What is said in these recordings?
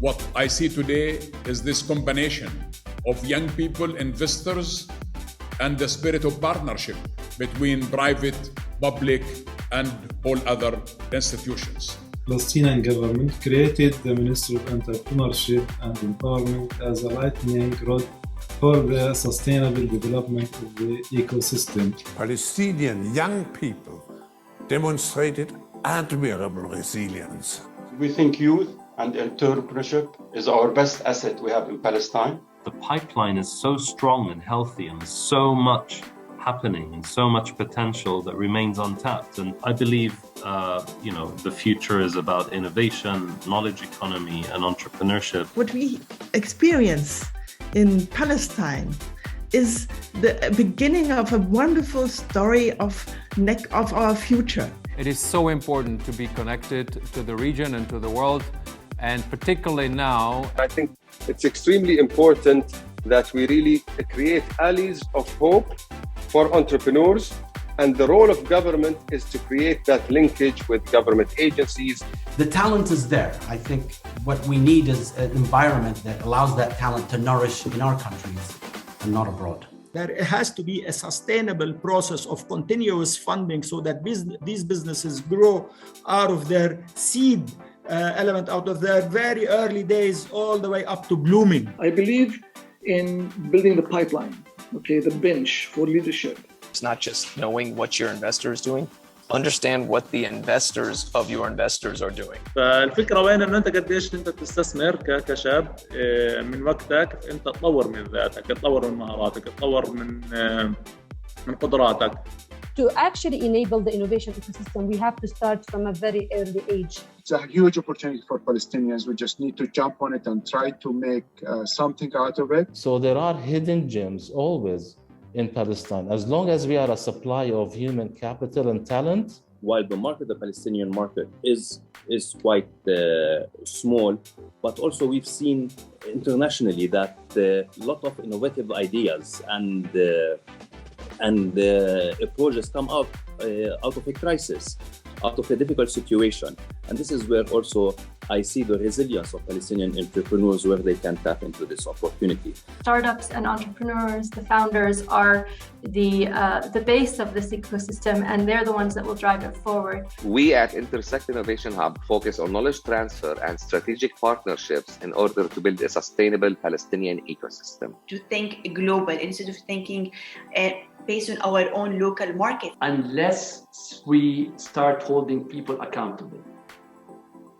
What I see today is this combination of young people, investors, and the spirit of partnership between private, public, and all other institutions. Palestinian government created the Ministry of Entrepreneurship and Empowerment as a lightning rod for the sustainable development of the ecosystem. Palestinian young people demonstrated admirable resilience. We think youth and entrepreneurship is our best asset we have in Palestine. The pipeline is so strong and healthy, and there's so much happening and so much potential that remains untapped. And I believe, the future is about innovation, knowledge economy, and entrepreneurship. What we experience in Palestine is the beginning of a wonderful story of our future. It is so important to be connected to the region and to the world, and particularly now. I think it's extremely important that we really create alleys of hope for entrepreneurs, and the role of government is to create that linkage with government agencies. The talent is there. I think what we need is an environment that allows that talent to nourish in our countries and not abroad. There has to be a sustainable process of continuous funding so that these businesses grow out of their seed element, out of their very early days, all the way up to blooming. I believe in building the pipeline, the bench for leadership. It's not just knowing what your investor is doing. Understand what the investors of your investors are doing. فالفكرة وين إنه أنت قديش أنت تستثمر كشاب من وقتك، أنت تطور من ذاتك، تطور من مهاراتك، تطور من قدراتك. To actually enable the innovation ecosystem, we have to start from a very early age. It's a huge opportunity for Palestinians. We just need to jump on it and try to make something out of it. So there are hidden gems always in Palestine. As long as we are a supply of human capital and talent. While the market, the Palestinian market is quite small, but also we've seen internationally that a lot of innovative ideas and approaches come out of a crisis, out of a difficult situation. And this is where also I see the resilience of Palestinian entrepreneurs, where they can tap into this opportunity. Startups and entrepreneurs, the founders, are the base of this ecosystem, and they're the ones that will drive it forward. We at Intersect Innovation Hub focus on knowledge transfer and strategic partnerships in order to build a sustainable Palestinian ecosystem. To think global instead of thinking based on our own local market. Unless we start holding people accountable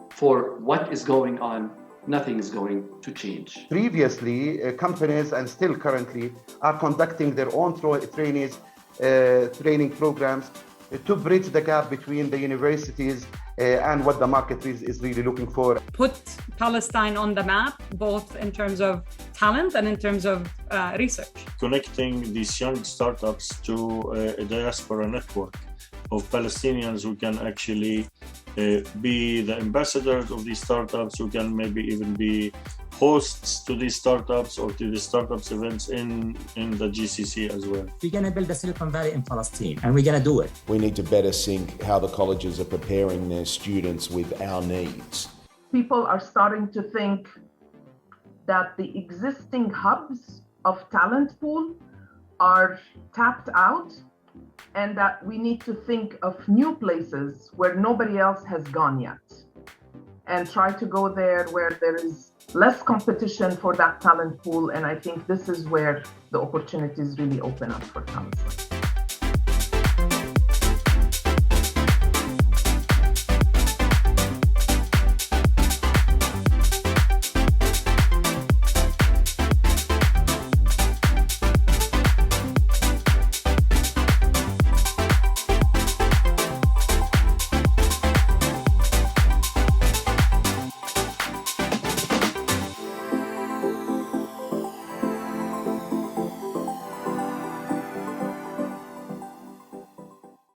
for what is going on, nothing is going to change. Previously, companies and still currently are conducting their own training programs to bridge the gap between the universities and what the market is really looking for. Put Palestine on the map, both in terms of talent and in terms of research. Connecting these young startups to a diaspora network of Palestinians who can actually be the ambassadors of these startups, who can maybe even be hosts to these startups or to the startups events in the GCC as well. We're going to build a Silicon Valley in Palestine, and we're going to do it. We need to better sync how the colleges are preparing their students with our needs. People are starting to think that the existing hubs of talent pool are tapped out, and that we need to think of new places where nobody else has gone yet, and try to go there where there is less competition for that talent pool. And I think this is where the opportunities really open up for Palestine.